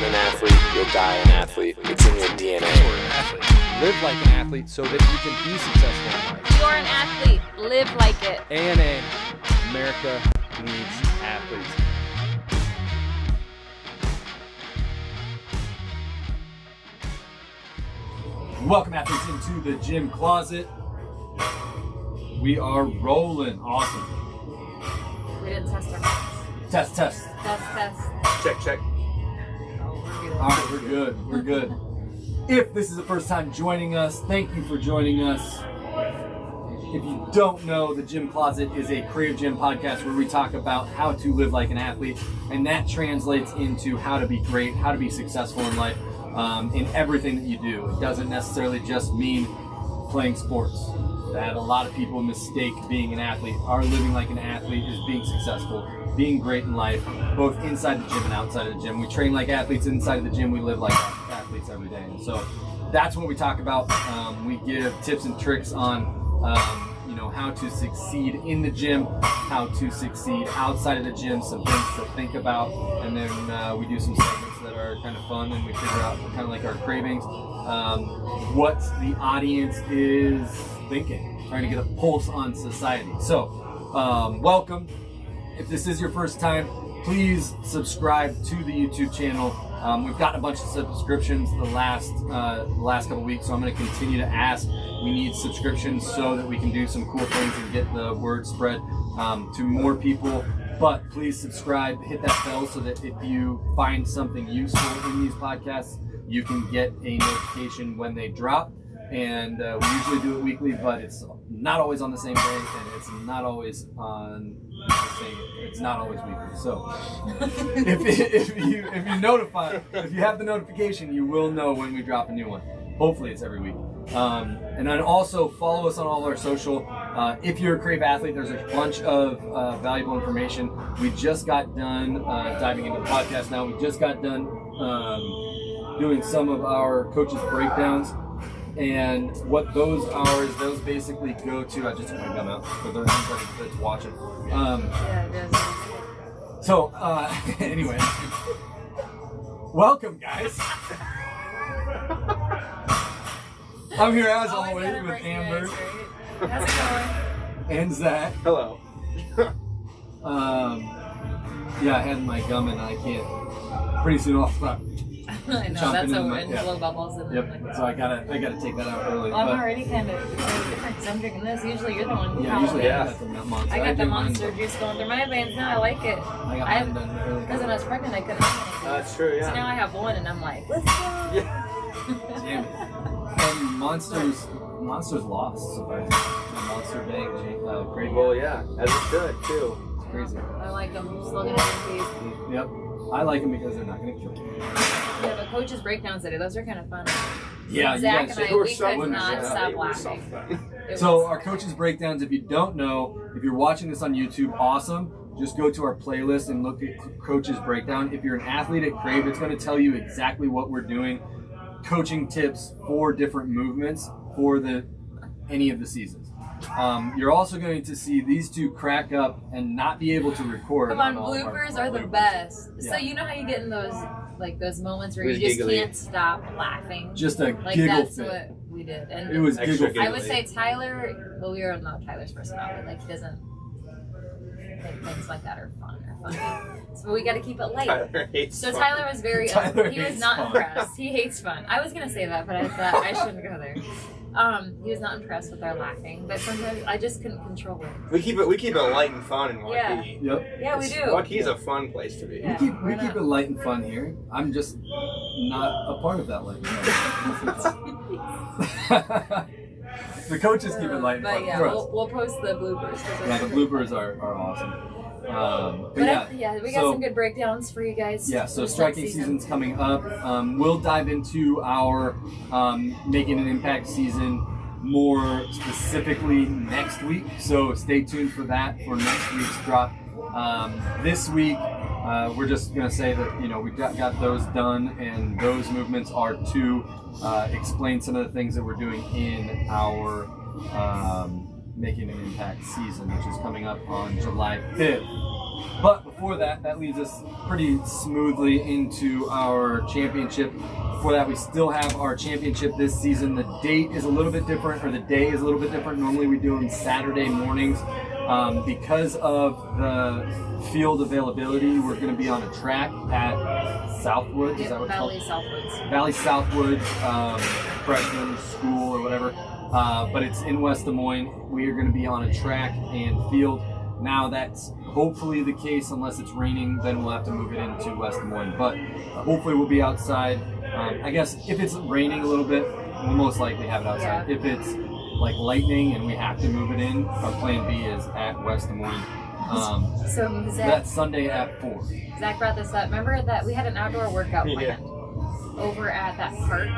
born an athlete, you'll die an athlete. It's in your DNA. You're an athlete. Live like an athlete so that you can be successful in life. You're an athlete. Live like it. ANA, America needs athletes. Welcome, athletes, into the gym closet. We are rolling. Awesome. We didn't test our mics. Test. Test. Check. Oh, we're good. All right, we're good. If this is the first time joining us, thank you for joining us. If you don't know, the Gym Closet is a Krave Gym podcast where we talk about how to live like an athlete, and that translates into how to be great, how to be successful in life, in everything that you do. It doesn't necessarily just mean playing sports. That a lot of people mistake being an athlete. Our living like an athlete is being successful, being great in life, both inside the gym and outside of the gym. We train like athletes inside of the gym. We live like athletes every day. And so that's what we talk about. We give tips and tricks on how to succeed in the gym, how to succeed outside of the gym, some things to think about, and then we do some segments that are kind of fun, and we figure out kind of like our cravings, what the audience is thinking, trying to get a pulse on society. So, welcome. If this is your first time, please subscribe to the YouTube channel. We've gotten a bunch of subscriptions the last couple of weeks, so I'm going to continue to ask. We need subscriptions so that we can do some cool things and get the word spread to more people. But please subscribe, hit that bell so that if you find something useful in these podcasts, you can get a notification when they drop. And we usually do it weekly, but it's not always on the same day, and it's not always on the same. It's not always weekly. So if you have the notification, you will know when we drop a new one. Hopefully, it's every week. And then also follow us on all our social. If you're a Krave athlete, there's a bunch of valuable information. We just got done diving into the podcast. Now we just got done doing some of our coaches' breakdowns. And what those are is those basically go to, I just took my gum out for those that's watching. Yeah, it does. So, anyway, welcome, guys. I'm here as always with Amber. How's it going? And Zach. Hello. Yeah, I had my gum and I can't. Pretty soon I'll stop. I know, that's a win. Blow bubbles in Yep. So I gotta take that out early. Well, I'm already kind of different because I'm drinking this. Usually you're the one. Yeah, usually I got the monster. I got the monster juice going through my veins now. I like it. I got mine done early. Because when I was pregnant, I couldn't have anything. That's true, yeah. So now I have one, and I'm like, let's go. Damn it. And Monsters lost, surprisingly. Monster Bank, Krave. Well, yeah, as it should, too. It's crazy. I like them. Still gonna have these. Yep. I like them because they're not going to kill you. Yeah, but coaches' breakdowns today, those are kind of fun. Yeah, Zach you and guys I, we could not stop laughing. So our coaches' breakdowns, if you don't know, if you're watching this on YouTube, awesome. Just go to our playlist and look at coaches' breakdown. If you're an athlete at Krave, it's going to tell you exactly what we're doing. Coaching tips for different movements for any of the seasons. You're also going to see these two crack up and not be able to record. Come on, bloopers are the best. Yeah. So you know how you get in those moments where you just giggly. can't stop laughing? Just a like giggle that's fit. what we did. And It was Extra giggle fit. I would say Tyler, well, we are not Tyler's personality. Like, he doesn't think things like that are fun or funny. So we got to keep it light. Tyler hates So fun. Tyler was very, Tyler he was hates not fun. impressed. He hates fun. I was going to say that, but I thought I shouldn't go there. He was not impressed with our laughing, but sometimes I just couldn't control it. We keep it light and fun in Waukee. Yeah. Yep. Yeah, we do. Waukee's a fun place to be. Yeah. We keep it light and fun here. I'm just not a part of that light and fun. The coaches keep it light and But fun yeah, for us. we'll post the bloopers. 'cause Yeah, the those are bloopers are awesome. But we got some good breakdowns for you guys. Yeah, so this striking next season. season's coming up. We'll dive into our Making an Impact season more specifically next week. So stay tuned for that for next week's drop. This week, we're just going to say that, we've got those done, and those movements are to explain some of the things that we're doing in our Making an Impact season, which is coming up on July 5th. But before that, that leads us pretty smoothly into our championship. Before that, we still have our championship this season. The date is a little bit different, or the day is a little bit different. Normally we do them Saturday mornings. Because of the field availability, we're going to be on a track at Southwood. Is that what it's called? Valley Southwoods. Valley Southwood freshman school or whatever. But it's in West Des Moines. We are going to be on a track and field. Now that's hopefully the case, unless it's raining, then we'll have to move it into West Des Moines. But hopefully we'll be outside. I guess if it's raining a little bit, we'll most likely have it outside. Yeah. If it's like lightning and we have to move it in, our plan B is at West Des Moines. So Zach, That's Sunday at 4. Zach brought this up. Remember that we had an outdoor workout planned over at that park?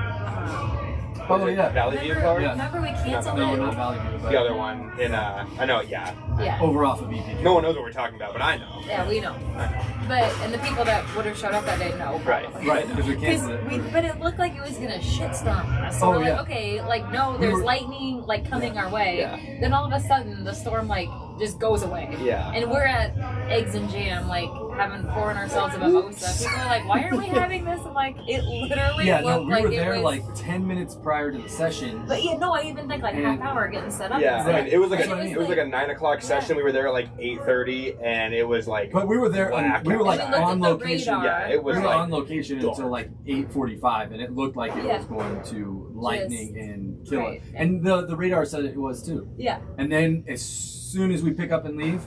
Oh, yeah. Valley View Remember, Park? Yeah. remember we canceled No, it? not Valley View, but The other one in I know, yeah. Yeah. over off of EP. No one knows what we're talking about, but I know. Yeah, we know. I know. But, and the people that would have showed up that day know. Right. Right, because we canceled it. But it looked like it was gonna shitstorm on us. So Oh, we're like, yeah. okay, like no, there's lightning like coming our way. Yeah. Then all of a sudden the storm like just goes away. Yeah. And we're at Eggs and Jam, like pouring ourselves a mimosa. People are like, why are we having this? I'm like, it literally Yeah, looked no, we like were it there was. like 10 minutes prior to the session. But yeah, no, I even think like half And- hour getting set up. Yeah, and I stuff. mean, it was like That's a what I mean. it was like a 9 o'clock session. We were there at like 8:30, and it was like. But we were there, Black we were like And we looked on at the location. radar. Yeah, it was We were like on location dark. until like 8:45, and it looked like it Yeah. was going to lightning and kill right. it. And the radar said it was too. Yeah. And then as soon as we pick up and leave,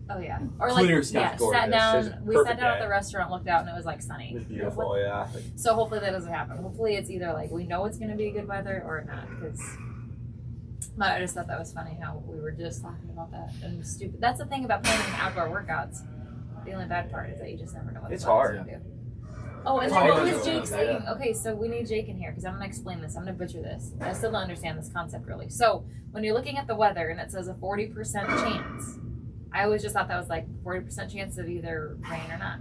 Oh yeah. Or Clear like sky. yeah, Gorgeous. sat It was down. We perfect sat down at day. the restaurant, looked out, and it was like It sunny. was beautiful, yeah. So hopefully that doesn't happen. Hopefully it's either like we know it's going to be good weather or not. Because I just thought that was funny how we were just talking about that and stupid. That's the thing about planning outdoor workouts. The only bad part is that you just never know what It's the fuck hard. it's gonna do. Oh, and It's then hard what to was do. Jake saying? Yeah. Okay, so we need Jake in here because I'm going to explain this. I'm going to butcher this. I still don't understand this concept really. So when you're looking at the weather and it says a 40% chance, I always just thought that was like 40% chance of either rain or not.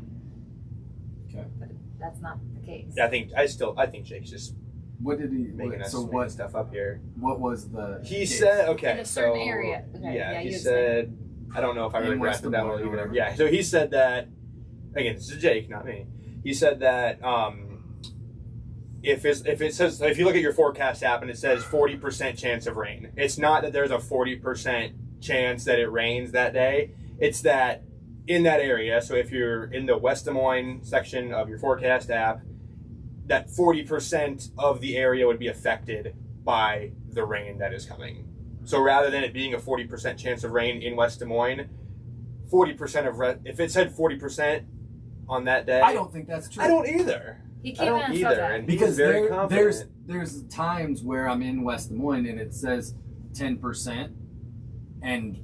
Okay. But that's not the case. Yeah, I think Jake's just what did he? making us So making stuff up here. what was the? He case? said, okay, In a certain so area. Okay, yeah, yeah, he you said, I don't know if I really In West grasped Des that Moines well or either. whatever. Yeah, so he said that again. This is Jake, not me. He said that if you look at your forecast app and it says 40% chance of rain, it's not that there's a 40% chance that it rains that day. It's that in that area. So if you're in the West Des Moines section of your forecast app, that 40% of the area would be affected by the rain that is coming. So rather than it being a 40% chance of rain in West Des Moines, 40% of if it said 40% on that day, I don't think that's true. I don't either. He I came don't in and either. said that. And he's Because very confident. there's times where I'm in West Des Moines and it says 10%, and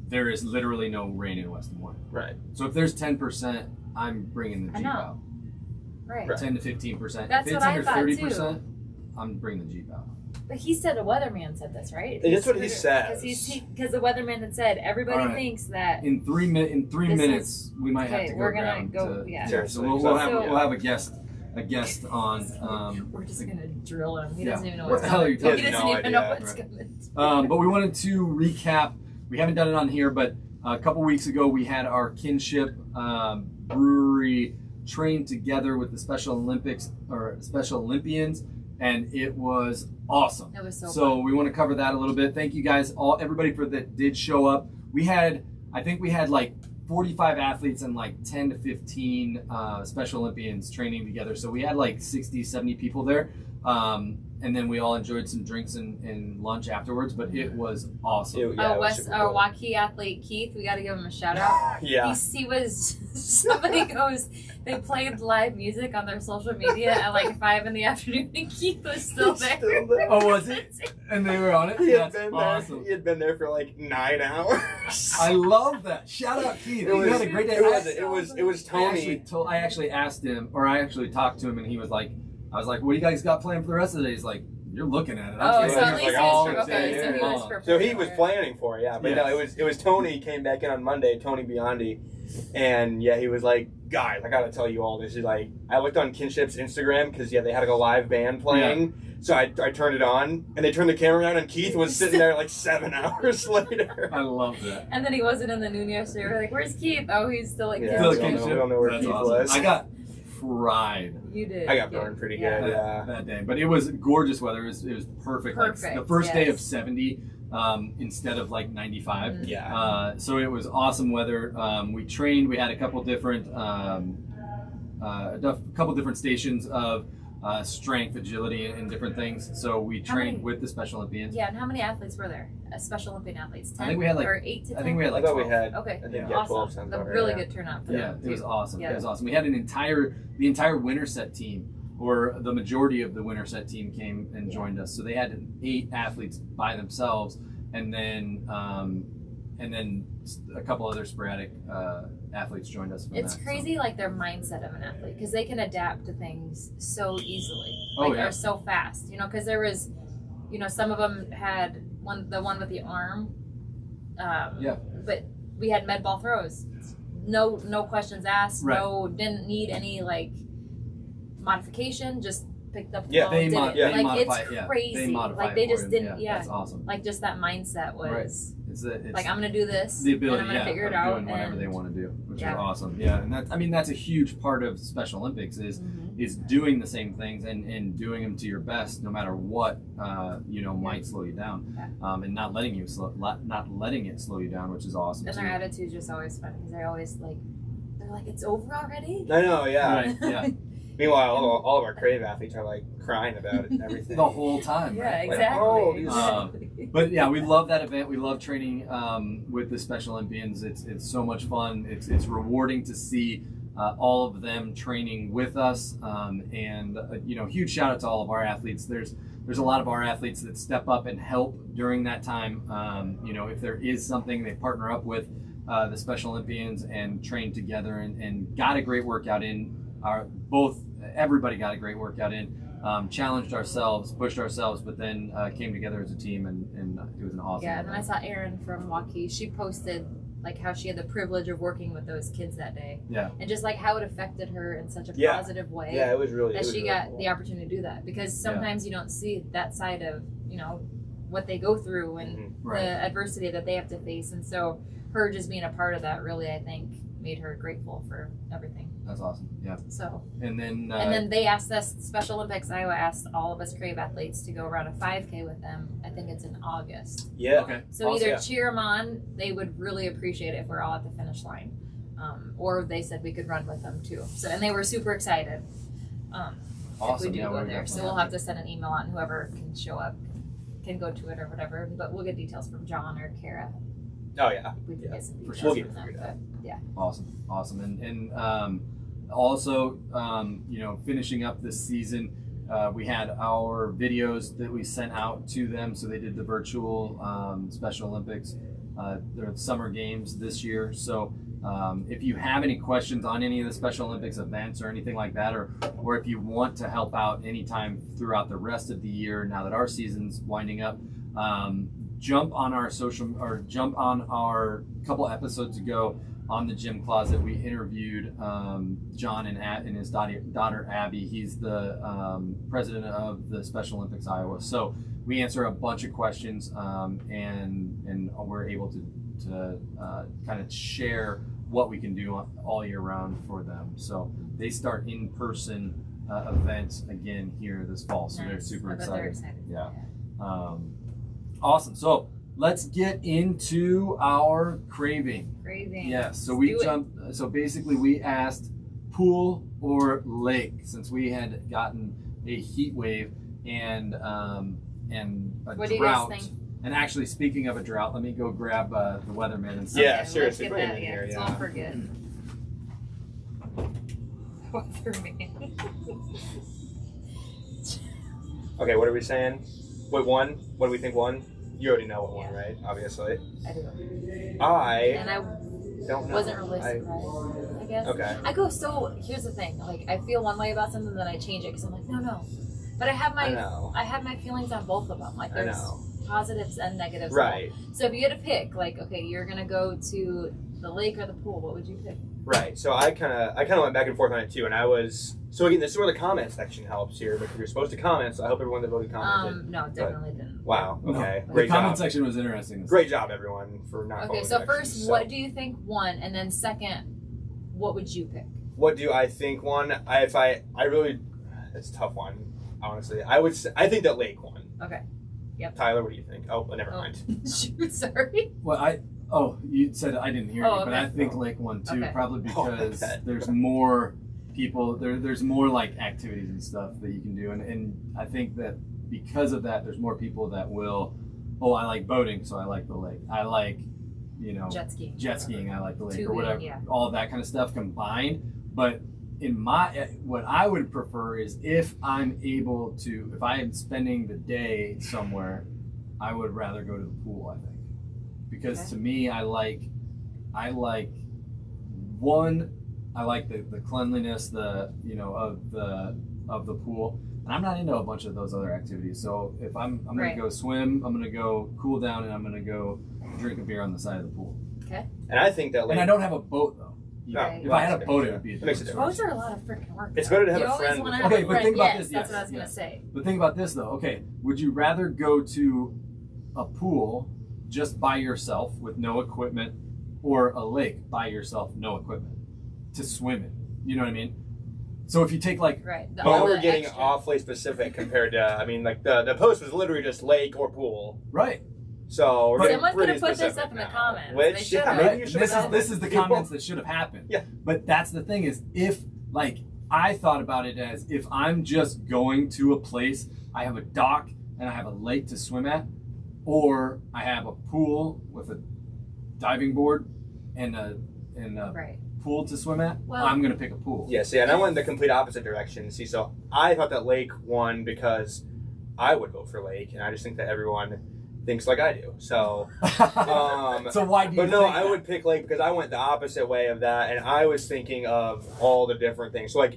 there is literally no rain in West Des Moines. Right. So if there's 10%, I'm bringing the I Jeep know. out. Right. Right. 10 to 15%. That's if it's what I under thought, 30%, too. I'm bringing the Jeep out. But he said a weatherman said this, right? That's what he says. Because the weatherman had said everybody All right. thinks that. In 3 This minutes, we might have okay, to we're go gonna down go- to, yeah. so Seriously. we'll have So- we'll have a guest on. We're just gonna drill him. He Yeah. doesn't even know What what's the hell are coming. you talking He about? doesn't No even know idea. what's Right. coming. But we wanted to recap. We haven't done it on here, but a couple weeks ago we had our kinship brewery train together with the Special Olympians, and it was awesome. It was so So we want to cover that a little bit. Thank you guys, everybody that did show up. I think we had like 45 athletes and like 10 to 15 Special Olympians training together. So we had like 60, 70 people there. And then we all enjoyed some drinks and lunch afterwards, but it was awesome. Yeah, it was super cool. Waukee athlete Keith, we got to give him a shout out. Yeah. He was, somebody goes, they played live music on their social media at like 5 in the afternoon, and Keith was still there. Still there. Oh, was it? And they were on it? He had That's been awesome. there. He had been there for like 9 hours. I love that. Shout out Keith. It You was, had a great day. it was Tony. I actually asked him, or I actually talked to him, and he was like, I was like, what do you guys got planned for the rest of the day? He's like, You're looking at it. Oh, I'm so saying at it's least all he was, day okay, so he was long. prepared. So he was for it. planning for it, yeah. But no, Yes. it was Tony came back in on Monday, Tony Biondi, and yeah, he was like, guys, I gotta tell you all this. He's like, I looked on Kinship's Instagram because yeah, they had like a live band playing. So I turned it on, and they turned the camera on, and Keith was sitting there like 7 hours later. I love that. And then he wasn't in the noon yesterday. We're like, where's Keith? Oh, he's still like, Yeah, Still we a don't Kinship. know, we don't know where That's Keith awesome. was. I got fried. You did. I got burned pretty good, yeah. That day, but it was gorgeous weather. It was perfect. Like Perfect, the first day of yes. 70 instead of like 95. Mhm. Yeah. So it was awesome weather. We trained. We had a couple different stations of strength, agility, and different things. So we How trained many- with the Special Olympians. Yeah, and how many athletes were there? Special Olympian athletes? 10 I think we had like or 8 to 10? I think we had I like thought we 12. had. Okay, I think Yeah. yeah, 12 awesome. sounds A about right, really yeah. good turnout for Yeah, them, it was too. awesome. Yeah. It was awesome. We had the entire winter set team, or the majority of the winter set team came and joined us. So they had 8 athletes by themselves, and then a couple other sporadic athletes joined us. From It's that, crazy, like their mindset of an athlete, because they can adapt to things so easily. Oh, Like yeah. they're so fast, because there was, some of them had the one with the arm. Yeah. But we had med ball throws. No questions asked. Right. Didn't need any like modification. Just picked up the Yeah, ball. They and did mod- it. they like modify it's it, yeah. crazy. They modify like it they for just you. didn't. Yeah, that's awesome. Like just that mindset was It's like I'm gonna do this. the ability, and I'm gonna figure it of out. doing whatever and they want to do, which Yeah. is awesome. Yeah, and that's a huge part of Special Olympics is Mhm. doing the same things and doing them to your best, no matter what might slow you down, and not letting it slow you down, which is awesome. And too. their attitude's just always fun because they're always like, it's over already. I know, yeah. Right, yeah, Meanwhile, all of our Krave athletes are like crying about it and everything. the whole time. Yeah, right? exactly. oh, exactly. But yeah, we love that event. We love training with the Special Olympians. It's so much fun. It's rewarding to see all of them training with us. And huge shout out to all of our athletes. There's a lot of our athletes that step up and help during that time. If there is something, they partner up with the Special Olympians and train together and got a great workout in. Everybody got a great workout in. Challenged ourselves, pushed ourselves, but then came together as a team, and it was an awesome. Yeah, and then I event. saw Erin from Waukee. She posted like how she had the privilege of working with those kids that day. Yeah. And just like how it affected her in such a Yeah. positive way. Yeah, it was really. That she got the opportunity to do that, because sometimes you don't see that side of what they go through and Right. the adversity that they have to face, and so her just being a part of that really, I think, made her grateful for everything. That's awesome. Yeah. So And then and then they asked us, Special Olympics Iowa asked all of us Krave athletes to go around a 5K with them. I think it's in August. Yeah. okay. So Also, either yeah. cheer them on, they would really appreciate it if we're all at the finish line, or they said we could run with them too. So and they were super excited. If Awesome. we do Yeah, go we're there, so definitely we'll have to send an email on whoever can show up, can go to it or whatever. But we'll get details from John or Kara. Oh yeah. We can get some for details sure. We'll get from it them. figured out. But yeah, Awesome. And also, finishing up this season, we had our videos that we sent out to them. So they did the virtual Special Olympics, their summer games this year. So if you have any questions on any of the Special Olympics events or anything like that, or if you want to help out anytime throughout the rest of the year, now that our season's winding up, jump on our couple episodes ago on the Gym Closet. We interviewed John and his daughter Abby. He's the president of the Special Olympics Iowa. So we answer a bunch of questions, and we're able to kind of share what we can do all year round for them. So they start in-person events again here this fall. So they're nice. super I bet excited. they're excited. Yeah. Awesome. So let's get into our craving. Craving. Yes. So Let's we do it. jumped. So basically, we asked pool or lake, since we had gotten a heat wave and a What do you guys drought. think? And actually, speaking of a drought, let me go grab the weatherman and see. Yeah, Okay, seriously, let's put get him that, in here, so yeah. I'll forget. Weatherman. Okay, what are we saying? Wait, one? What do we think one? You already know what one, Yeah. right? Obviously. I do. I And I don't know. wasn't really surprised, I guess. Okay. I go, so here's the thing. Like, I feel one way about something, then I change it because I'm like, no. But I have know. my feelings on both of them. Like there's positives and negatives. Right. So if you had to pick, like, okay, you're gonna go to the lake or the pool, what would you pick? Right. So I kind of went back and forth on it too, and I was again. This is where the comment section helps here because you're supposed to comment. So I hope everyone that voted commented. No, definitely didn't. Wow. Okay. No. Great The comment job. section was interesting. Great job, everyone, for not. Okay. following So directions. first, what do you think won, and then second, what would you pick? What do I think won? I really, it's a tough one. Honestly, I think that Lake won. Okay. Yep. Tyler, what do you think? Oh, never mind. Shoot, sorry. Well, you said I didn't hear you, but okay. I think Lake won too, Okay. probably because okay. there's more people, there's more like activities and stuff that you can do, and I think that because of that, there's more people that will, I like boating, so I like the lake. I like, Jet skiing. I like the lake, Tubing, or whatever, yeah. all of that kind of stuff combined. But what I would prefer is if I am spending the day somewhere, I would rather go to the pool, I think. Because to me, I like the cleanliness, of the pool, and I'm not into a bunch of those other activities. So if I'm gonna go swim, I'm gonna go cool down, and I'm gonna go drink a beer on the side of the pool. Okay. And I think that Lake. And I don't have a boat though. Right. If I had a boat, it would be a It makes a different Boats are a lot of freaking work. It's better to have you a always friend. wanna with- have Okay, a but friend. think about Yes, this, that's yes, what I was yes. gonna say. But think about this though. Okay, would you rather go to a pool just by yourself with no equipment, or a lake by yourself, no equipment, to swim in? You know what I mean? So if you take like, Right. Now all we're the getting extra- awfully specific compared to, like the post was literally just lake or pool. right? So we're But- getting Someone's pretty gonna put this specific up in the now. comments. Which, They should've. maybe Right? you And should this have. is the comments that should have happened. Yeah. But that's the thing is, if like I thought about it as if I'm just going to a place, I have a dock and I have a lake to swim at, or I have a pool with a diving board and a Right. pool to swim at, Well- I'm gonna pick a pool. Yeah, see, and I went the complete opposite direction. See, so I thought that Lake won because I would vote for Lake, and I just think that everyone thinks like I do. So, So why do you? but no, think I that? would pick Lake because I went the opposite way of that, and I was thinking of all the different things. So, if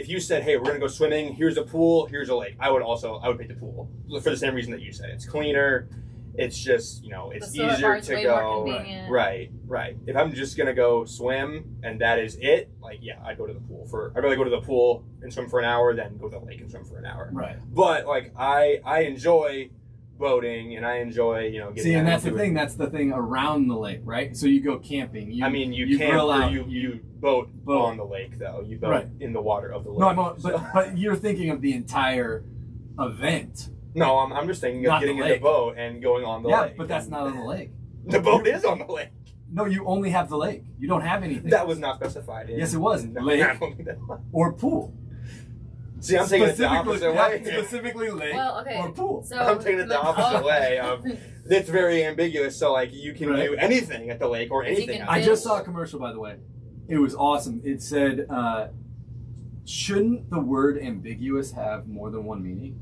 you said, "Hey, we're gonna go swimming. Here's a pool. Here's a lake," I would pick the pool for the same reason that you said. It's cleaner. It's just it's The swim easier part's to way go. more convenient. Right. If I'm just gonna go swim and that is it, I'd go to the pool I'd rather go to the pool and swim for an hour than go to the lake and swim for an hour. Right. But I enjoy boating and I enjoy getting. See, and out that's the and thing. doing- That's the thing around the lake, right? So you go camping. You camp grill or out, you boat boat. on the lake though. You boat Right. in the water of the lake. No, So- but you're thinking of the entire event. No, I'm just thinking of Not the getting in the lake. boat and going on the Yeah, lake. but that's not on the lake. The boat is on the lake. No, you only have the lake. You don't have anything. That was not specified. Yes, it was. No, Lake. I don't think that was. or pool. See, I'm taking it the opposite way. Specifically lake Well, okay. or pool. So I'm taking it the opposite way of it's very ambiguous. So you can Right. do anything at the lake or Because you anything. can I out just there. saw a commercial, by the way. It was awesome. It said, shouldn't the word ambiguous have more than one meaning?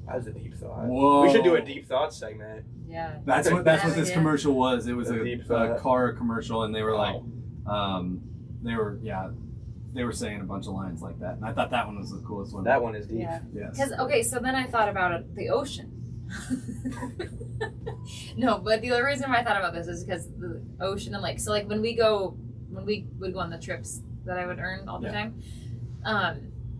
That was a deep thought. Whoa. We should do a deep thought segment. Yeah. That's what this Yeah. commercial was. It was A a deep thought. car commercial, and they were Wow. they were saying a bunch of lines like that, and I thought that one was the coolest one. That one is deep. Yeah. Yes. Because okay, so then I thought about the ocean. No, but the other reason why I thought about this is because the ocean and lake. So when we would go on the trips that I would earn all the time,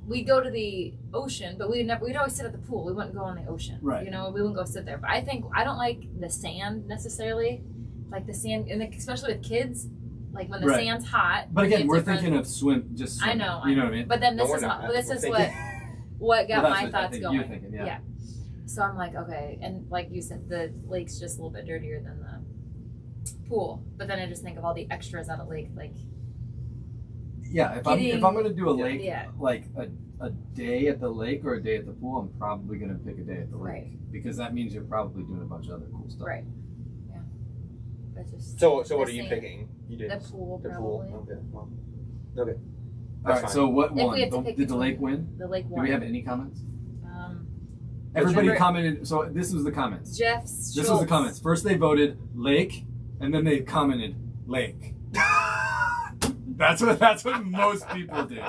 we'd go to the ocean, but we'd always sit at the pool. We wouldn't go on the ocean. Right. We wouldn't go sit there. But I don't like the sand necessarily, like the sand, and especially with kids, like when the Right. sand's hot. But again, it's we're different. thinking of swim. I know. You know what I mean? But then No, this we're is not. what We're thinking- what got Well, that's my what I thoughts think going. you're thinking, yeah. So I'm like, okay, and like you said, the lake's just a little bit dirtier than the pool. But then I just think of all the extras at a lake, like Yeah, if I'm gonna do a lake, Yeah. like a day at the lake or a day at the pool, I'm probably gonna pick a day at the lake Right. because that means you're probably doing a bunch of other cool stuff. right, yeah. But just So what the are you sand. picking? You did The pool, The probably. pool. Okay. Well, okay. All That's right. fine. So what If we won? had to pick Did the between- lake win? The lake Do one. we have any comments? What's Everybody your- commented. So this was the comments. Jeff This was the Schultz. comments. First they voted lake, and then they commented lake. That's what most people did.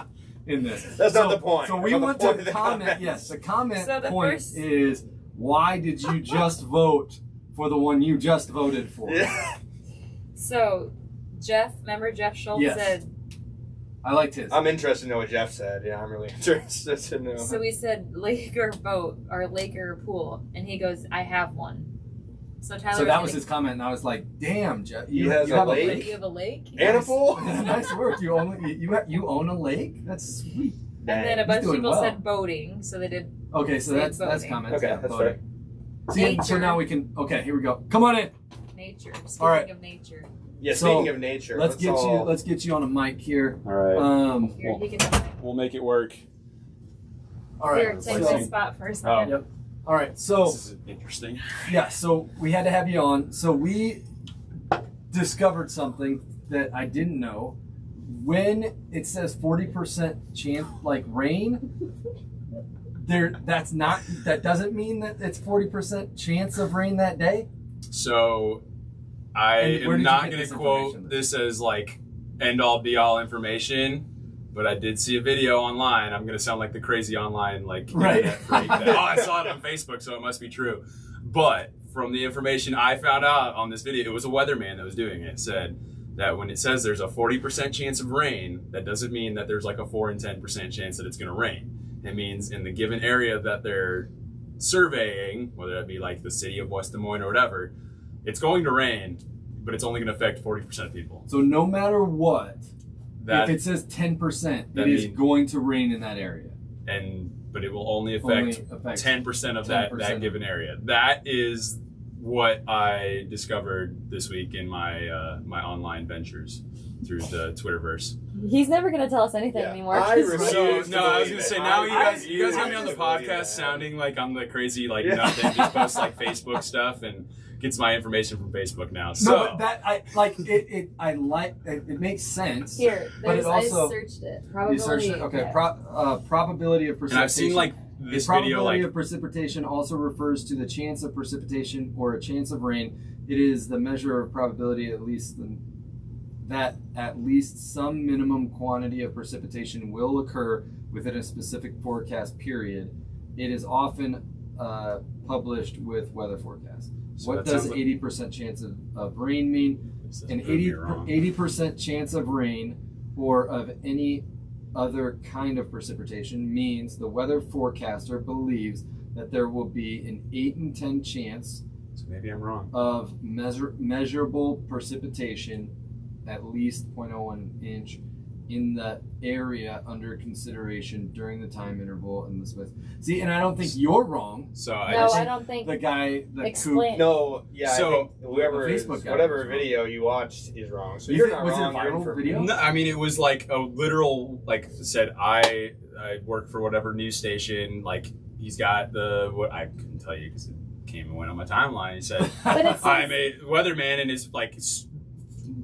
in this. That's not the point. So we That's not want the point to of the comment. comment. Yes, the comment So the point first- is, why did you just vote for the one you just voted for? Yeah. So remember Jeff Schultz Yes. said, I liked his. I'm interested to know what Jeff said. Yeah, I'm really interested to know. so we said lake or boat or lake or pool, and he goes, I have one. So Tyler. So that was his comment, and I was like, "Damn, Jeff, He you has you a have a lake? lake, You have a lake? And a pool? Nice work. You own a lake? That's sweet. And then a He's bunch of doing people well. said boating, so they did. Okay, so Say that's voting. comments. Okay, yeah, that's voting. See, so Nature. now we can. Okay, here we go. Come on in. Nature. Speaking All right. of nature. Yeah, So, speaking of nature, Let's get all- you on a mic here. All right. Here, he can We'll make it work. All Here, right. take So, my spot for a second. Yep. All right. So This is interesting. yeah, so we had to have you on. So we discovered something that I didn't know. When it says 40% chance, like rain, that doesn't mean that it's 40% chance of rain that day. So I And where am did you not get going this to quote information? this as like end all be all information, but I did see a video online. I'm going to sound like the crazy online Right. internet freak that, oh, I saw it on Facebook, so it must be true. But from the information I found out on this video, it was a weatherman that was doing it. Said that when it says there's a 40% chance of rain, that doesn't mean that there's like a 4 and 10% chance that it's going to rain. It means in the given area that they're surveying, whether that be like the city of West Des Moines or whatever, it's going to rain, but it's only going to affect 40% of people. So no matter what, That if it says 10%, that it is means- going to rain in that area. but it will only affect Only affects 10% of 10%. that given area. That is what I discovered this week in my my online ventures through the Twitterverse. He's never going to tell us anything Yeah. anymore. I 'cause- refuse So to no, I was believe gonna it. say now you guys got me on the refuse to believe podcast it. sounding like I'm the crazy like Yeah. nothing, just posts like Facebook stuff and gets my information from Facebook now. No, So but that I like it. I like it. It makes sense. Here, But it there's, also- I searched it. You Probability. searched it. Okay. yeah. Probability of and precipitation. I've seen like this the video probability like of precipitation also refers to the chance of precipitation or a chance of rain. It is the measure of probability that at least some minimum quantity of precipitation will occur within a specific forecast period. It is often published with weather forecasts. So What that does sounds like- 80% chance of rain mean? This An doesn't prove me wrong. 80% chance of rain or of any other kind of precipitation means the weather forecaster believes that there will be an 8 in 10 chance So maybe I'm wrong. of measurable precipitation, at least 0.01 inch, in the area under consideration during the time interval in the Smith. See, and I don't think you're wrong. So I No, just I don't think. The guy, the Explain. No, yeah, So, I think whoever the Facebook guy whatever was wrong. video you watched is wrong. So Is you're it- not was it a wrong. you're in viral for- video? No, I mean, it was like a literal, like said, I work for whatever news station. Like he's got what I couldn't tell you because it came and went on my timeline. He said, But it says, I'm a weatherman, and his like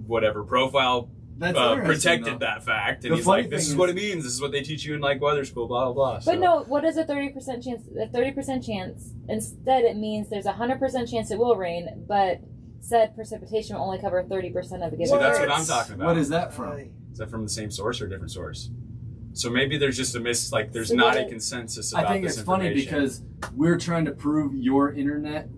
whatever profile That's interesting, protected though. that fact. And The he's funny like, this thing is what it means. This is what they teach you in like weather school, blah, blah, blah. but no, what is a 30% chance? A 30% chance. Instead, it means there's a 100% chance it will rain, but said precipitation will only cover 30% of the given. So that's what area. I'm talking about. What is that from? Is that from the same source or a different source? So maybe there's just there's So not what a it- consensus about I think this it's funny information. because we're trying to prove your internet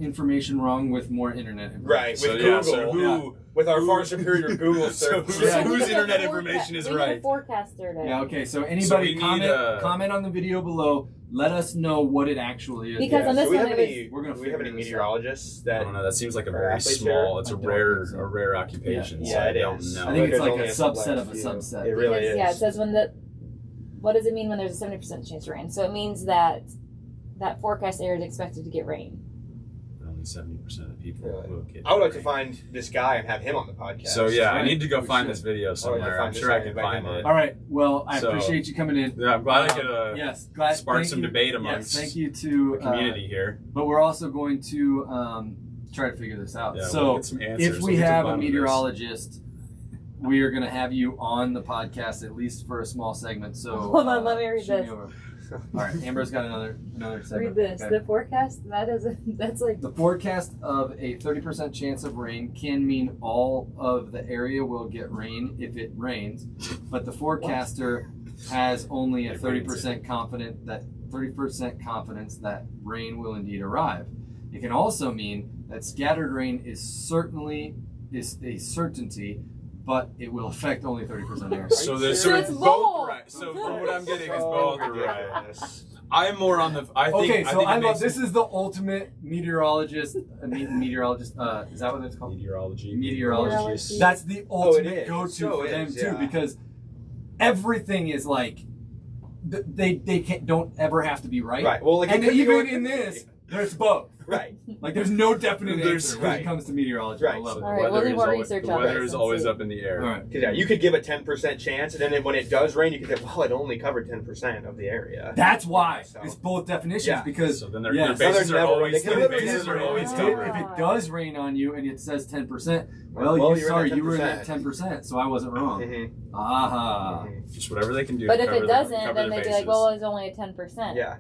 information wrong with more internet information. Right, with So, Google. yeah, so who- With our who- far superior Google So search. who's- We whose need a internet foreca- information is we need right? a forecaster to. Yeah, okay, so So anybody we need, comment on the video below. Let us know what it actually is. Because Yeah, on this do we one have it any, We're gonna do we have any figure this out. meteorologists I that don't know. That seems like a Or very athlete small. chair? It's I a don't rare, think so. a rare occupation. Yeah. so Yeah, I it don't is. know. I think it's There's like only a a subset select of a few. subset. It really Because, is. yeah, it says what does it mean when there's a 70% chance of rain? So it means that that forecast area is expected to get rain. Only 70% of the people Really? will get. I would like to rain. find this guy and have him on the podcast. So yeah, I Right. need to go We find should. this video somewhere. find I'm this sure I guy can and invite find him it. All right. Well, I So- appreciate you coming in. Yeah, I'm glad I could Yes, glad spark thank some you. debate amongst Yes, thank you to the community here. but we're also going to try to figure this out. Yeah, so we'll get some answers. if we We'll get to the have a bottom of this. meteorologist, we are going to have you on the podcast at least for a small segment. So Hold on, let me read shoot this. over. All right, Amber's got another segment. Read this. Okay. The forecast, that's like The forecast of a 30% chance of rain can mean all of the area will get rain if it rains, but the forecaster has only a It 30% confidence that rain will indeed arrive. It can also mean that scattered rain is a certainty, but it will affect only 30% area. So there's So sort it's of both. both right. So from what I'm getting is both right. I'm more on the. I think. Okay, so I it love makes this is the ultimate meteorologist. Meteorologist. Is that what it's called? meteorology. Meteorologist. That's the ultimate is. go-to So for it them is, too, yeah. because everything is like they don't ever have to be right. Right. Well, like and it could be even or it in could be. this, there's both. Right. Like there's no definite There's- answer when right. it comes to meteorology. I Right. love it. All right, we'll do more research the on weather this is and always see. up in the air. All right. Because yeah, you could give a 10% chance, and then when it does rain, you could say, well, it only covered 10% of the area. That's why So- it's both definitions Yeah. because So then their yes, bases they're are never- always they can their live bases in are it. always if covered. it does rain on you and it says 10%, well, Well, you you're sorry, at you were at 10%. 10%, so I wasn't wrong. Mhm. Aha. Mhm. Just whatever they can do. But to if cover it the- doesn't, cover then the they'd be bases. like, well, it's only a 10% Yeah.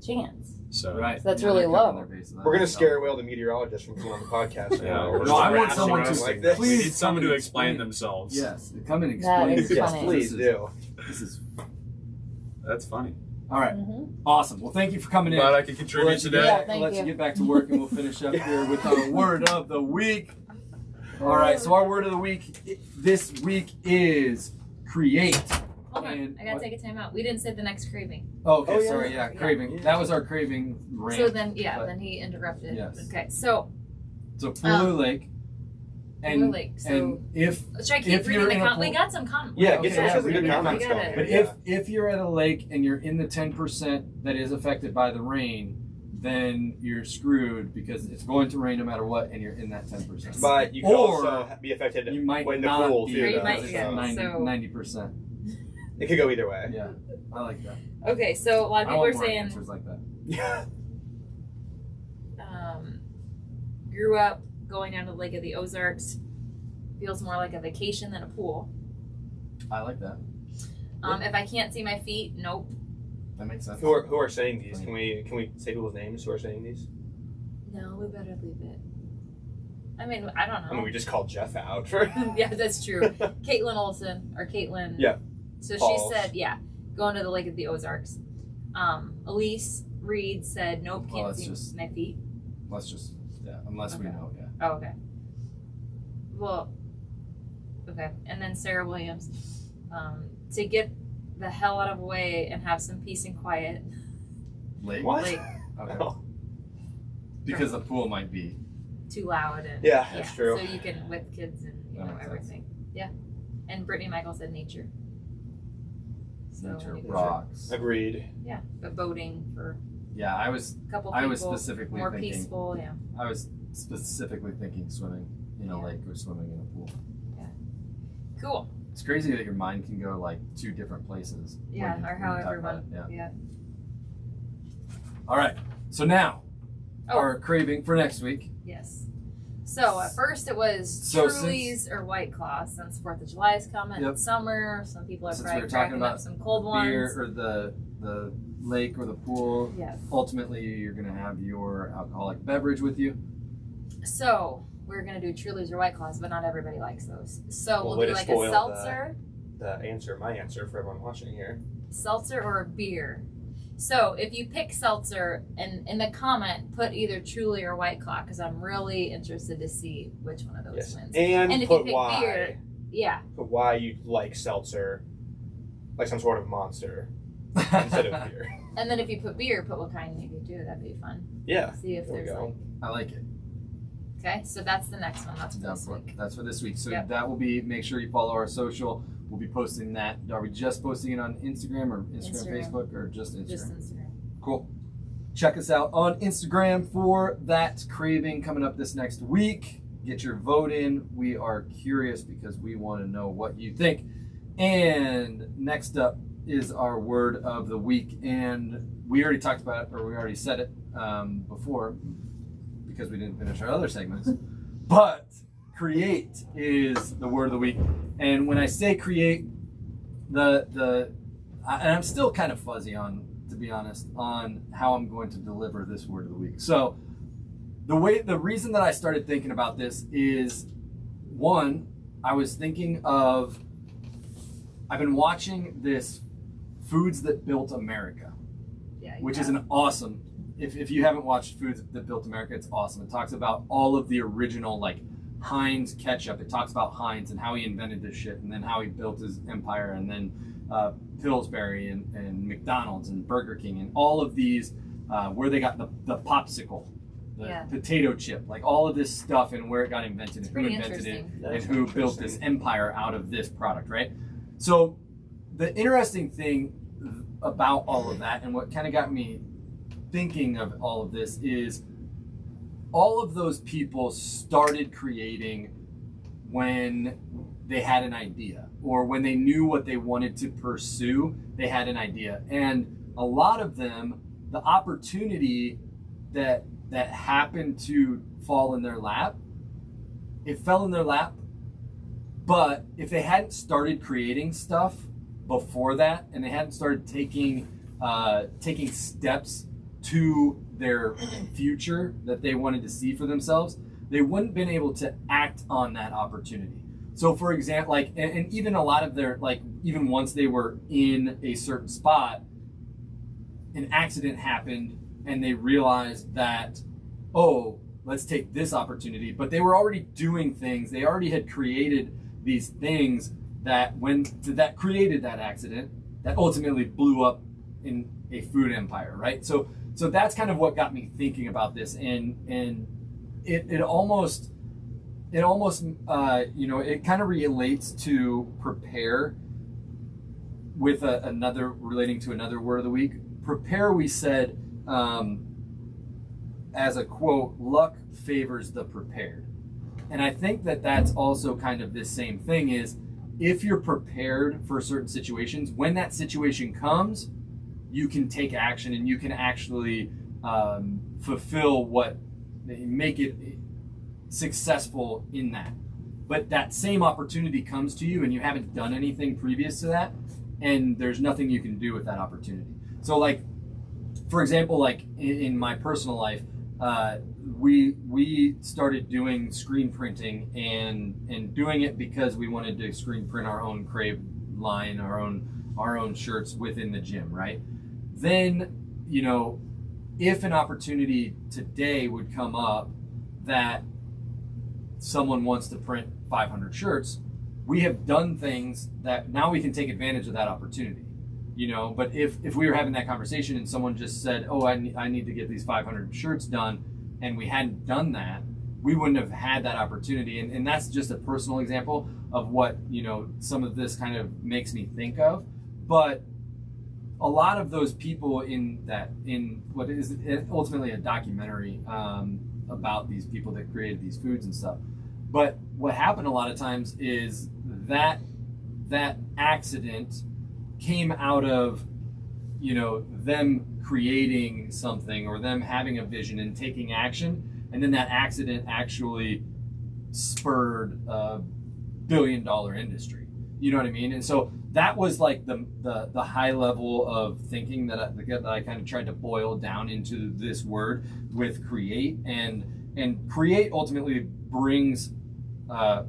chance. So Right. So that's Yeah, really they're covering low. their bases. We're gonna scare away all the meteorologists from coming on the podcast. Yeah, We're we're No, I want harassing someone them to- like this. We please need someone come to and explain explain. themselves. Yes, come and That explain. is Yes, funny. please do. This is That's funny. all right. Mm-hmm. Awesome. Well, thank you for coming in. Glad I could We'll contribute let you today. get Yeah, back, thank we'll let you. you get back to work, and we'll finish up here with our word of the week. All right. So our word of the week this week is create. Hold on, And I gotta what? take a time out. We didn't say the next craving. Oh, okay. Oh, yeah. Sorry. Yeah, Yeah. craving. That was our craving rant. So then, yeah, but- then he interrupted. Yes. Okay, so So Pooloo Lake. And, Pooloo Lake, so- and if should I If keep reading you're the in a comment? We pool- got some comments. Yeah, Okay, get some yeah, good we got it. comments We got going. it. But Yeah. if you're at a lake and you're in the 10% that is affected by the rain, then you're screwed because it's going to rain no matter what, and you're in that 10%. But you could Or also be affected you might in the not pool be too. Or you though, might- because yeah, it's so- 90%. It could go either way. Yeah, I like that. Okay, so a lot of I people want are more saying answers like that. Yeah. grew up going down to the Lake of the Ozarks. Feels more like a vacation than a pool. I like that. If I can't see my feet, nope. That makes sense. Who are saying these? Can we say people's names who are saying these? No, we better leave it. I mean, I don't know. I mean, we just called Jeff out for. Yeah, that's true. Caitlin Olsen or Caitlin. Yeah. So Pauls. she said, yeah, going to the Lake of the Ozarks. Elise Reed said, nope, Well, can't let's see just- my feet. Let's just, yeah, unless we Okay. know, yeah. Oh, okay. Well, okay. And then Sarah Williams, to get the hell out of the way and have some peace and quiet. Lake? What? Like, Okay. Oh. Because the pool might be. too loud and Yeah, that's true. So you can with kids and That makes sense. everything. Yeah. And Brittany Michael said nature. So Nature nature. rocks. Agreed. Yeah, but boating for Yeah, I was a couple people. I was specifically more thinking peaceful. Yeah. I was specifically thinking swimming in a Yeah. lake or swimming in a pool. Cool. It's crazy that your mind can go like two different places. when Yeah, you- or when you how talk about everyone. it, Yeah. Yeah. All right. So now, Oh. our craving for next week. Yes. So at first it was So Truly's or White Claw since 4th of July is coming. Yep. It's summer. Some people are Since probably we were talking cracking about up some cold ones. Beer or the lake or the pool. Yeah. Ultimately, you're gonna have your alcoholic beverage with you. So we're gonna do Truly's or White Claws, but not everybody likes those. So Well, we'll way do to like a spoil seltzer. My answer for everyone watching here. Seltzer or a beer. So if you pick seltzer and in the comment put either Truly or White Claw because I'm really interested to see which one of those Yes. wins. And if you put pick why. beer, yeah. Put why you like seltzer, like some sort of monster instead of beer. And then if you put beer, put what kind maybe too. That'd be fun. Yeah. See if There we there's go. like I like it. okay. So that's the next one. That's for this week. That's for this week. So Yep. that will be. Make sure you follow our social. We'll be posting that. Are we just posting it on Instagram or Instagram. Facebook, or just Instagram? Just Instagram. Cool. Check us out on Instagram for that craving coming up this next week. Get your vote in. We are curious because we want to know what you think. And next up is our word of the week. And we already talked about it, or we already said it before because we didn't finish our other segments. But create is the word of the week. And when I say create, and I'm still kind of fuzzy on, to be honest, on how I'm going to deliver this word of the week. So the reason that I started thinking about this is, one, I was thinking of, I've been watching this Foods That Built America, Yeah, which is an awesome. If you haven't watched Foods That Built America, it's awesome. It talks about all of the original like Heinz ketchup. It talks about Heinz and how he invented this shit, and then how he built his empire, and then Pillsbury and McDonald's and Burger King and all of these where they got the popsicle, the potato chip, like all of this stuff and where it got invented and who invented it and who built this empire out of this product, right? So the interesting thing about all of that and what kind of got me thinking of all of this is all of those people started creating when they had an idea or when they knew what they wanted to pursue. They had an idea, and a lot of them, the opportunity that happened to fall in their lap, it fell in their lap. But if they hadn't started creating stuff before that, and they hadn't started taking steps to their future that they wanted to see for themselves, they wouldn't been able to act on that opportunity. So for example, like, and even a lot of their, like, even once they were in a certain spot, an accident happened and they realized that, oh, let's take this opportunity. But they were already doing things. They already had created these things that created that accident that ultimately blew up in a food empire, right? So that's kind of what got me thinking about this, and it almost it kind of relates to prepare with relating to another word of the week. Prepare, we said, as a quote, luck favors the prepared. And I think that that's also kind of this same thing is, if you're prepared for certain situations, when that situation comes, you can take action and you can actually fulfill make it successful in that. But that same opportunity comes to you and you haven't done anything previous to that, and there's nothing you can do with that opportunity. So like, for example, like in my personal life, we started doing screen printing and doing it because we wanted to screen print our own Krave line, our own shirts within the gym, right? Then, if an opportunity today would come up that someone wants to print 500 shirts, we have done things that now we can take advantage of that opportunity. But if we were having that conversation and someone just said, oh, I need to get these 500 shirts done, and we hadn't done that, we wouldn't have had that opportunity. And that's just a personal example of what, some of this kind of makes me think of. But a lot of those people in what is ultimately a documentary about these people that created these foods and stuff. But what happened a lot of times is that accident came out of, them creating something or them having a vision and taking action. And then that accident actually spurred a billion-dollar industry. You know what I mean? And so that was like the high level of thinking that I kind of tried to boil down into this word with create. And create ultimately brings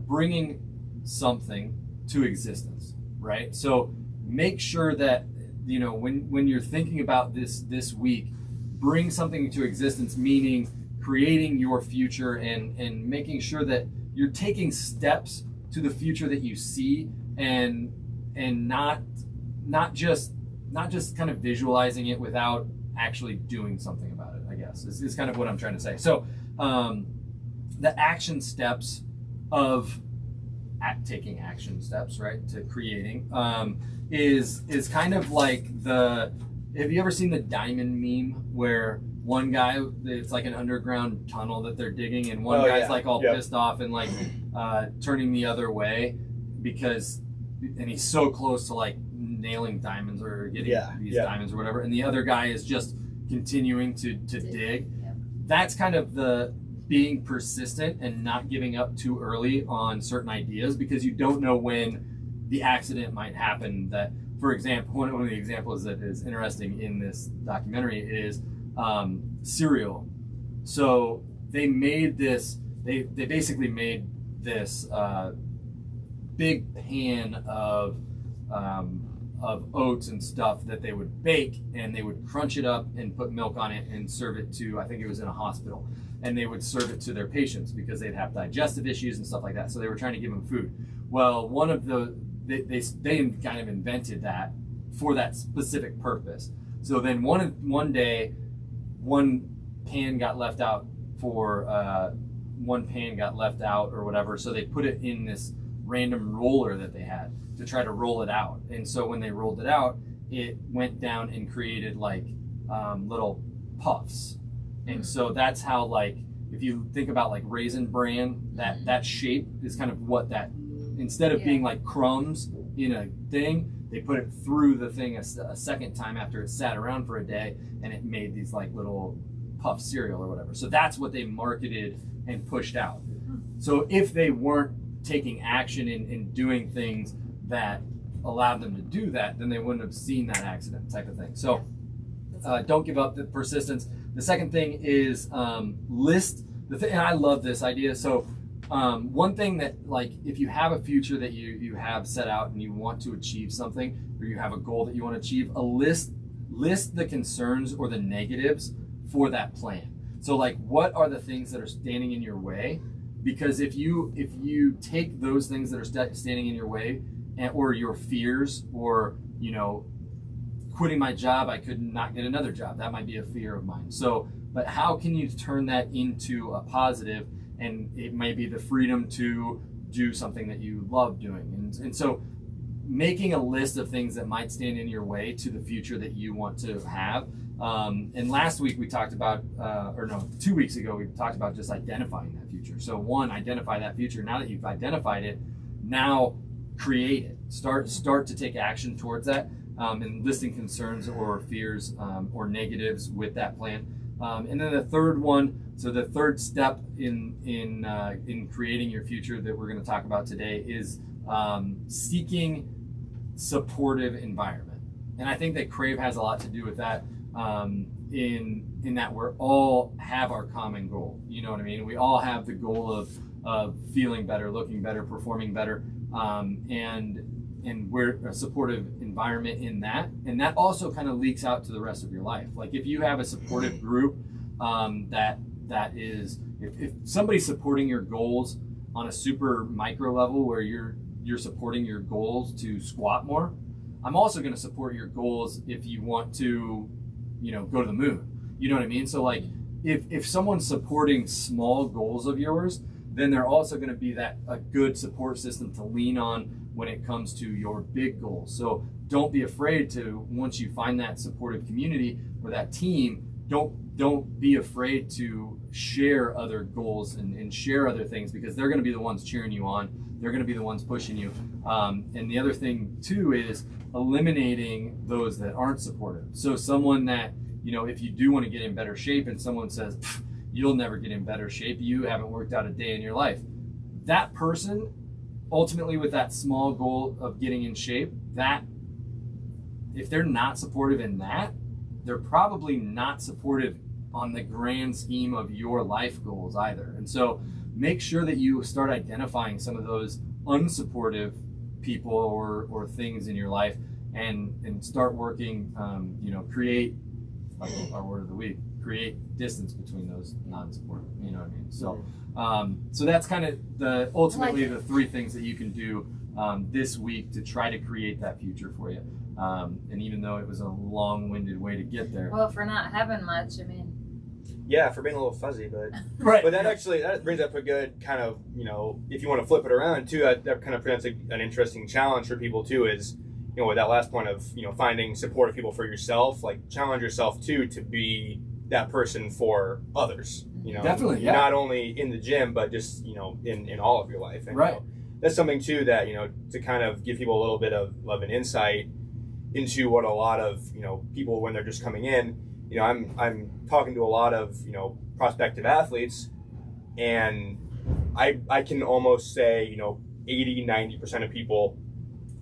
bringing something to existence, right? So make sure that when you're thinking about this week, bring something to existence, meaning creating your future and making sure that you're taking steps to the future that you see, and not just kind of visualizing it without actually doing something about it, I guess is kind of what I'm trying to say. So the action steps of taking action steps, right, to creating is kind of like have you ever seen the diamond meme where one guy, it's like an underground tunnel that they're digging, and one guy's like all pissed off and like turning the other way and he's so close to like nailing diamonds or getting these diamonds or whatever, and the other guy is just continuing to dig. That's kind of the being persistent and not giving up too early on certain ideas, because you don't know when the accident might happen. That, for example, one of the examples that is interesting in this documentary is cereal. So they made this, they basically made this big pan of of oats and stuff that they would bake, and they would crunch it up and put milk on it and serve it to, I think it was in a hospital, and they would serve it to their patients because they'd have digestive issues and stuff like that. So they were trying to give them food. Well, one of the, they kind of invented that for that specific purpose. So then one day, one pan got left out or whatever. So they put it in this random roller that they had to try to roll it out. And so when they rolled it out, it went down and created like little puffs. And so that's how, like, if you think about like Raisin Bran, that shape is kind of what that, instead of being like crumbs in a thing, they put it through the thing a second time after it sat around for a day, and it made these like little puff cereal or whatever. So that's what they marketed and pushed out. So if they weren't taking action in doing things that allowed them to do that, then they wouldn't have seen that accident type of thing. So don't give up the persistence. The second thing is list the thing, and I love this idea. So one thing that, like, if you have a future that you have set out and you want to achieve something, or you have a goal that you want to achieve, list the concerns or the negatives for that plan. So like, what are the things that are standing in your way? Because if you take those things that are standing in your way, or your fears, or, you know, quitting my job, I could not get another job, that might be a fear of mine. So, but how can you turn that into a positive? And it may be the freedom to do something that you love doing. And so making a list of things that might stand in your way to the future that you want to have. And last week we talked about, 2 weeks ago, we talked about just identifying that future. So one, identify that future. Now that you've identified it, now create it. Start to take action towards that, and listing concerns or fears or negatives with that plan. And then the third one, so the third step in creating your future that we're going to talk about today is seeking supportive environment. And I think that Krave has a lot to do with that, in that we all have our common goal. You know what I mean? We all have the goal of feeling better, looking better, performing better, and we're a supportive environment in that. And that also kind of leaks out to the rest of your life. Like if you have a supportive group, that is, if somebody's supporting your goals on a super micro level where you're supporting your goals to squat more, I'm also going to support your goals if you want to, you know, go to the moon. You know what I mean? So like if someone's supporting small goals of yours, then they're also going to be a good support system to lean on when it comes to your big goals. So don't be afraid to, once you find that supportive community or that team, don't be afraid to share other goals and share other things, because they're going to be the ones cheering you on. They're going to be the ones pushing you. And the other thing too is eliminating those that aren't supportive. So someone that, you know, if you do want to get in better shape and someone says, you'll never get in better shape, you haven't worked out a day in your life, that person ultimately with that small goal of getting in shape, that if they're not supportive in that, they're probably not supportive on the grand scheme of your life goals either. And so make sure that you start identifying some of those unsupportive people or things in your life, and start working, create, like our word of the week, create distance between those non-supportive, you know what I mean? So so that's kind of ultimately the three things that you can do this week to try to create that future for you. And even though it was a long-winded way to get there. Well, for not having much, I mean. Yeah, for being a little fuzzy, but right. But that brings up a good kind of, you know, if you want to flip it around too, that kind of presents an interesting challenge for people too. Is, you know, with that last point of, you know, finding supportive people for yourself, like challenge yourself too to be that person for others. You know, definitely, yeah. Not only in the gym, but just, you know, in all of your life. And, right. You know, that's something too that, you know, to kind of give people a little bit of an insight into what a lot of, you know, people when they're just coming in, you know, I'm talking to a lot of, you know, prospective athletes, and I can almost say, you know, 80-90% of people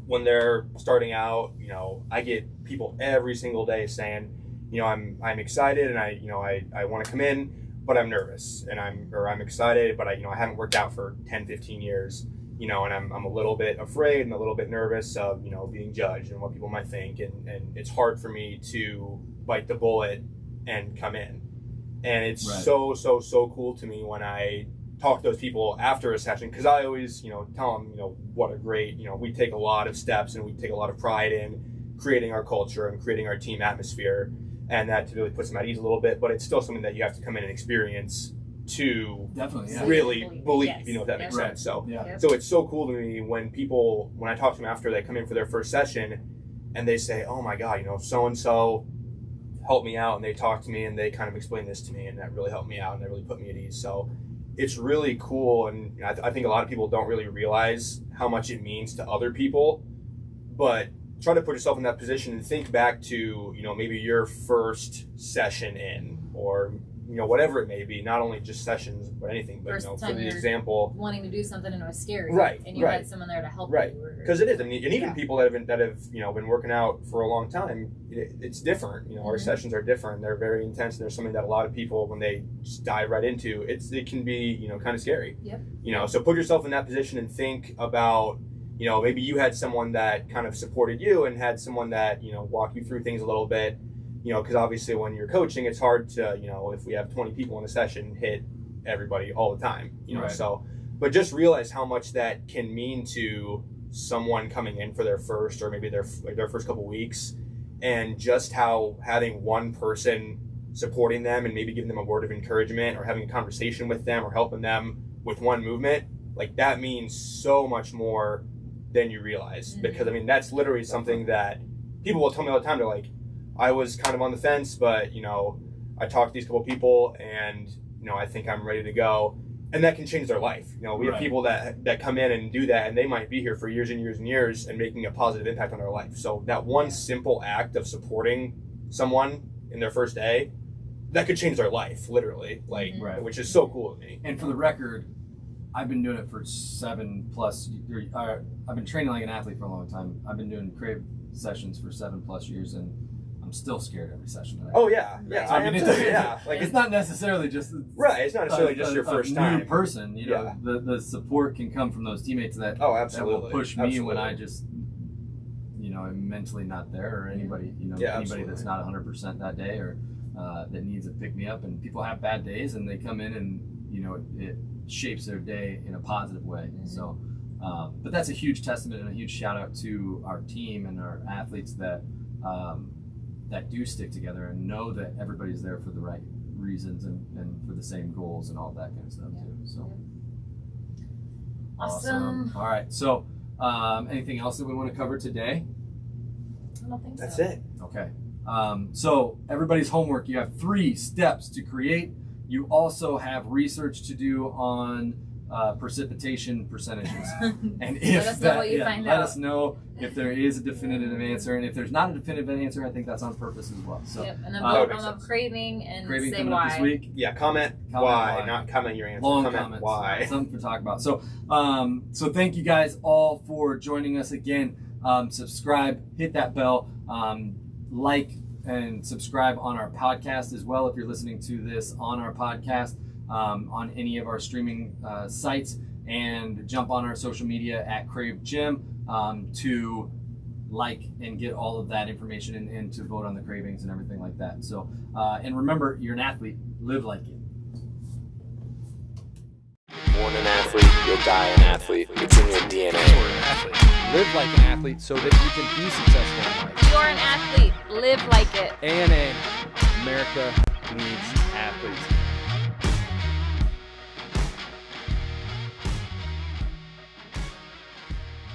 when they're starting out, you know, I get people every single day saying, you know, I'm excited and I want to come in, but I'm nervous, and I'm excited, but I haven't worked out for 10-15 years. you know, and I'm a little bit afraid and a little bit nervous of, you know, being judged and what people might think. And it's hard for me to bite the bullet and come in. And it's so cool to me when I talk to those people after a session, because I always, you know, tell them, you know, what a great, you know, we take a lot of steps and we take a lot of pride in creating our culture and creating our team atmosphere. And that really puts them at ease a little bit, but it's still something that you have to come in and experience to really believe, you know, if that makes sense. So so it's so cool to me when I talk to them after they come in for their first session and they say, oh my God, you know, so-and-so helped me out, and they talk to me and they kind of explain this to me, and that really helped me out and that really put me at ease. So it's really cool. And you know, I think a lot of people don't really realize how much it means to other people, but try to put yourself in that position and think back to, you know, maybe your first session in, or, you know, whatever it may be, not only just sessions, but anything, but, First you know, time for the you're example, wanting to do something and it was scary. Right, And you had someone there to help you. Because it is. I mean, and even people that have, you know, been working out for a long time, it's different. You know, our sessions are different. They're very intense. There's something that a lot of people, when they just dive right into, it can be, you know, kind of scary. You know, so put yourself in that position and think about, you know, maybe you had someone that kind of supported you and had someone that, you know, walk you through things a little bit, you know, because obviously when you're coaching, it's hard to, you know, if we have 20 people in a session, hit everybody all the time, you know, so, but just realize how much that can mean to someone coming in for their first, or maybe their first couple weeks, and just how having one person supporting them and maybe giving them a word of encouragement or having a conversation with them or helping them with one movement, like that means so much more than you realize. Because I mean, that's literally something that people will tell me all the time. They're like, I was kind of on the fence, but, you know, I talked to these couple people and, you know, I think I'm ready to go. And that can change their life. You know, we have people that come in and do that, and they might be here for years and years and years and making a positive impact on their life. So that one simple act of supporting someone in their first day, that could change their life, literally, like, which is so cool to me. And for the record, I've been doing it for 7+ years. I've been training like an athlete for a long time. I've been doing Krave sessions for 7+ years, and I'm still scared every session that I do. Oh yeah. So, I mean, like it's not necessarily just it's not necessarily just your first time. New person, you know, the support can come from those teammates that that will push me when I just, you know, am mentally not there, or anybody, you know, anybody that's not 100% that day, or that needs to pick me up. And people have bad days, and they come in and, you know, it shapes their day in a positive way. So, but that's a huge testament and a huge shout out to our team and our athletes that do stick together and know that everybody's there for the right reasons and for the same goals and all that kind of stuff too. So awesome. All right. So anything else that we want to cover today? I don't think so. That's it. Okay. So everybody's homework, you have 3 steps to create. You also have research to do on precipitation percentages. And if let us know what you find out. Let us know if there is a definitive answer. And if there's not a definitive answer, I think that's on purpose as well. So, and then vote on the craving and say why. This week. Yeah, comment why, not comment your answer. Long comment comments. Why. Something to talk about. So, so thank you guys all for joining us again. Subscribe, hit that bell, like and subscribe on our podcast as well if you're listening to this on our podcast, on any of our streaming sites, and jump on our social media at Krave Gym to like and get all of that information and to vote on the cravings and everything like that. So and remember, you're an athlete, live like it. Born an athlete, you'll die an athlete. It's in your DNA. Live like an athlete so that you can be successful in life. You're an athlete, live like it. ANA, America needs athletes.